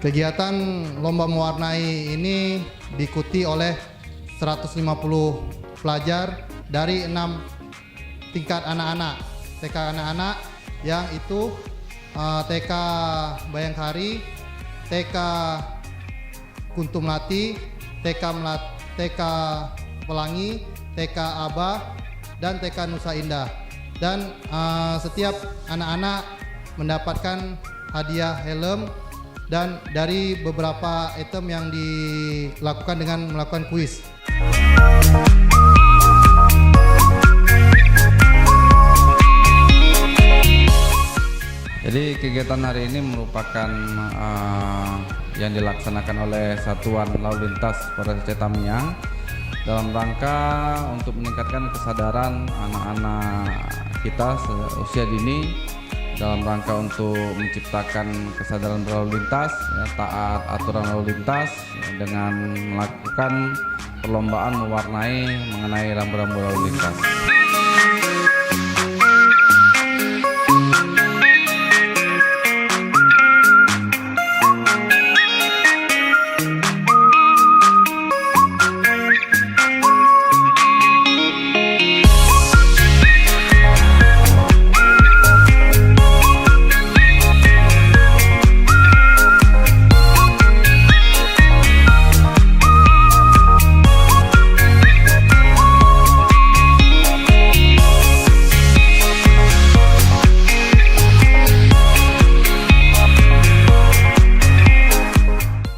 Kegiatan lomba mewarnai ini diikuti oleh 150 pelajar dari 6 tingkat anak-anak, TK anak-anak yang itu TK Bayangkari, TK Kuntumlati, TK Pelangi, TK Aba, dan TK Nusa Indah. Dan setiap anak-anak mendapatkan hadiah helm dan dari beberapa item yang dilakukan dengan melakukan kuis. Jadi kegiatan hari ini merupakan yang dilaksanakan oleh Satuan Lalu Lintas Polres Tamiang dalam rangka untuk meningkatkan kesadaran anak-anak kita usia dini, dalam rangka untuk menciptakan kesadaran berlalu lintas, taat aturan lalu lintas dengan melakukan perlombaan mewarnai mengenai rambu-rambu lalu lintas.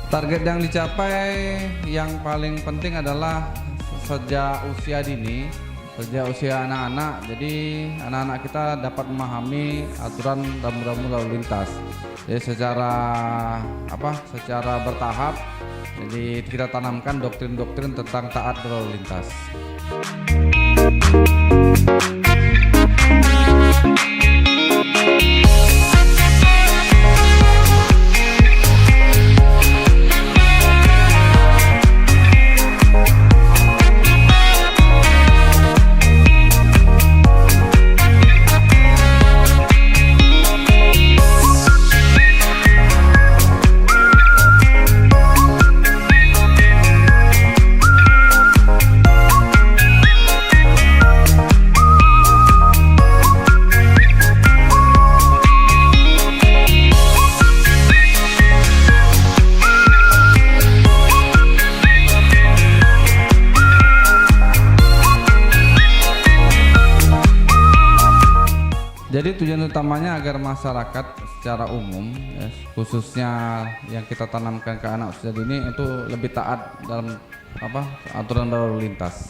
Target yang dicapai yang paling penting adalah sejak usia dini, sejak usia anak-anak. Jadi anak-anak kita dapat memahami aturan rambu-rambu lalu lintas. Jadi secara bertahap. Jadi kita tanamkan doktrin-doktrin tentang taat berlalu lintas. Jadi tujuan utamanya agar masyarakat secara umum, khususnya yang kita tanamkan ke anak usia dini itu lebih taat dalam aturan lalu lintas.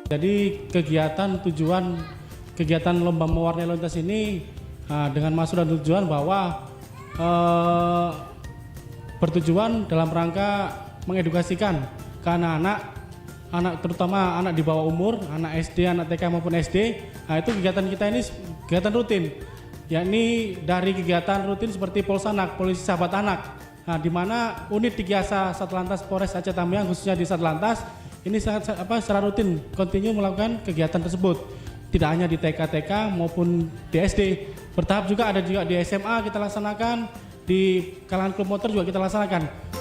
Jadi tujuan kegiatan lomba mewarnai lalu lintas ini dengan maksud dan tujuan bahwa bertujuan dalam rangka mengedukasikan ke anak-anak, terutama anak di bawah umur, anak SD, anak TK maupun SD. Nah, itu kegiatan kita ini kegiatan rutin, yakni dari kegiatan rutin seperti Polsanak, Polisi Sahabat Anak. Nah, di mana unit Digiasa Satlantas Polres Aceh Tamiang khususnya di Satlantas ini secara rutin kontinu melakukan kegiatan tersebut. Tidak hanya di TK maupun di SD, bertahap juga ada juga di SMA kita laksanakan, di kalangan klub motor juga kita laksanakan.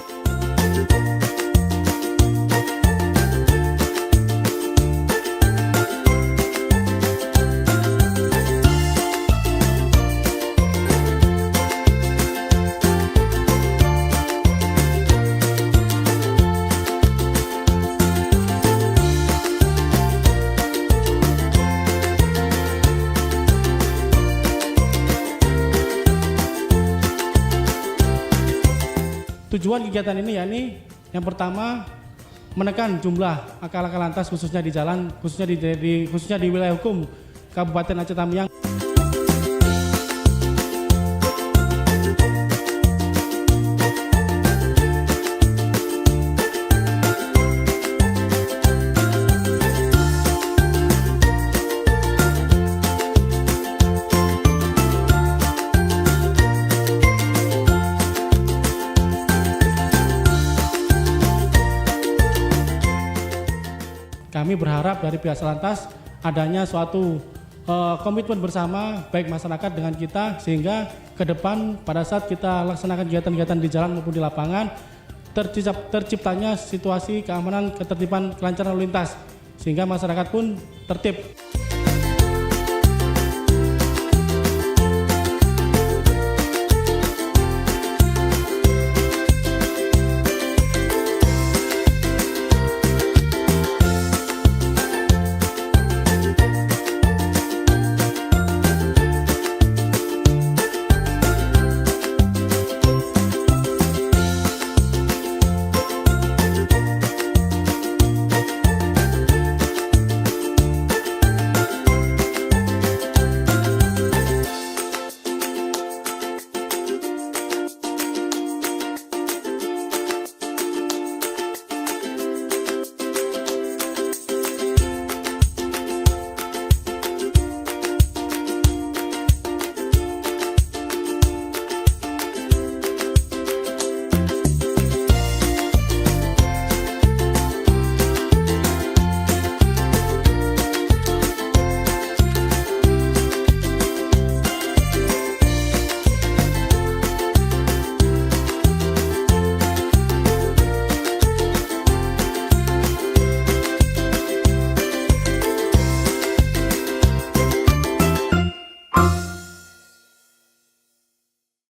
Tujuan kegiatan ini yakni yang pertama menekan jumlah akal-akal lantas khususnya di jalan, khususnya di wilayah hukum Kabupaten Aceh Tamiang. Kami berharap dari pihak Satlantas adanya suatu komitmen bersama baik masyarakat dengan kita, sehingga ke depan pada saat kita laksanakan kegiatan-kegiatan di jalan maupun di lapangan terciptanya situasi keamanan, ketertiban, kelancaran lalu lintas sehingga masyarakat pun tertib.